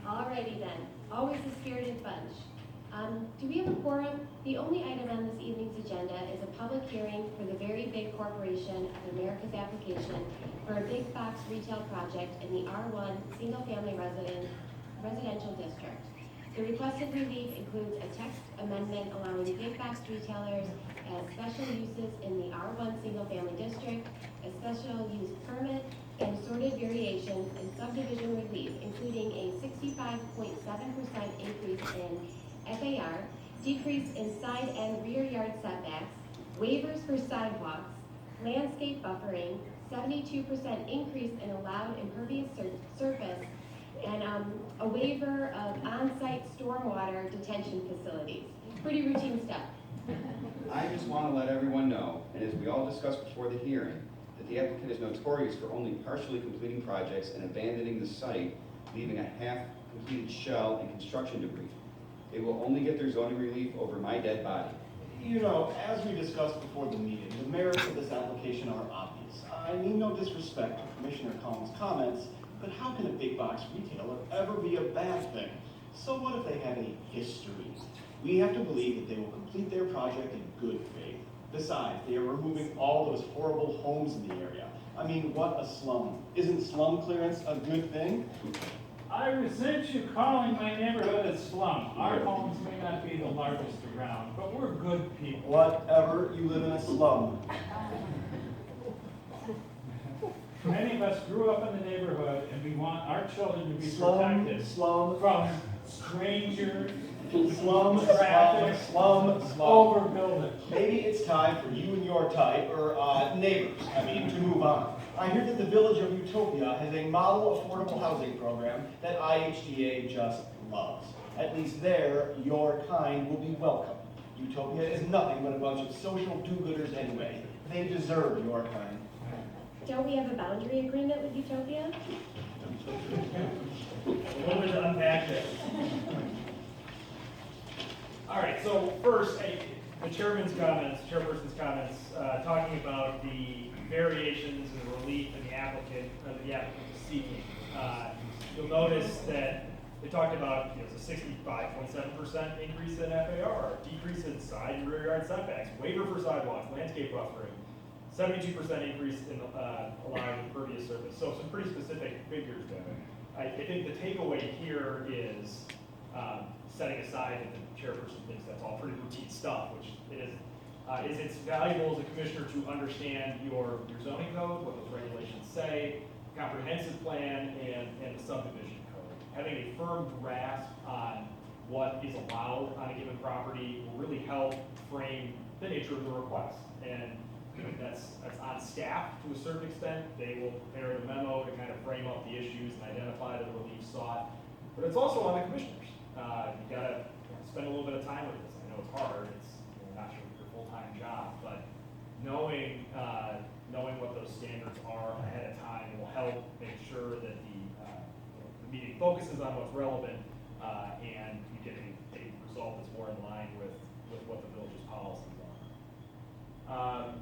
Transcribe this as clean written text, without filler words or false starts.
Alrighty then, always a spirited bunch. Do we have a quorum? The only item on this evening's agenda is a public hearing for the Very Big Corporation of America's application for a big box retail project in the R1 single-family residential district. The requested relief includes a text amendment allowing big box retailers as special uses in the R1 single-family district, a special use permit, and assorted variations and subdivision relief, including a 65.7% increase in FAR, decrease in side and rear yard setbacks, waivers for sidewalks, landscape buffering, 72% increase in allowed impervious surface, and a waiver of on-site stormwater detention facilities. Pretty routine stuff. I just want to let everyone know, and as we all discussed before the hearing, that the applicant is notorious for only partially completing projects and abandoning the site, leaving a half-completed shell and construction debris. They will only get their zoning relief over my dead body. You know, as we discussed before the meeting, the merits of this application are obvious. I mean no disrespect to Commissioner Collins' comments, but how can a big box retailer ever be a bad thing? So what if they have a history? We have to believe that they will complete their project in good faith. Besides, they are removing all those horrible homes in the area. I mean, what a slum. Isn't slum clearance a good thing? I resent you calling my neighborhood a slum. Our homes may not be the largest around, but we're good people. Whatever, you live in a slum. Many of us grew up in the neighborhood, and we want our children to be Slum, protected slum, from strangers, slum, traffic, slum. overbuilding. Maybe it's time for you and your type, or neighbors, to move on. I hear that the Village of Utopia has a model affordable housing program that IHDA just loves. At least there, your kind will be welcome. Utopia is nothing but a bunch of social do-gooders anyway. They deserve your kind. Don't we have a boundary agreement with Utopia? A little bit to unpack there. All right, so first, the chairperson's comments, talking about the variations and the relief in the applicant is seeking. You'll notice that they talked about it's a 65.7% increase in FAR, decrease in side and rear yard setbacks, waiver for sidewalks, landscape buffering, 72% increase in allowed impervious surface. So some pretty specific figures there. I think the takeaway here is setting aside that the chairperson thinks that's all pretty routine stuff, which it isn't. It's valuable as a commissioner to understand your zoning code, what those regulations say, comprehensive plan, and the subdivision code. Having a firm grasp on what is allowed on a given property will really help frame the nature of the request. And that's on staff to a certain extent. They will prepare the memo to kind of frame up the issues and identify the relief sought. But it's also on the commissioners. You've got to spend a little bit of time with this. I know it's hard. It's not your full-time job, but knowing what those standards are ahead of time will help make sure that the meeting focuses on what's relevant and you get a result that's more in line with what the village's policies are.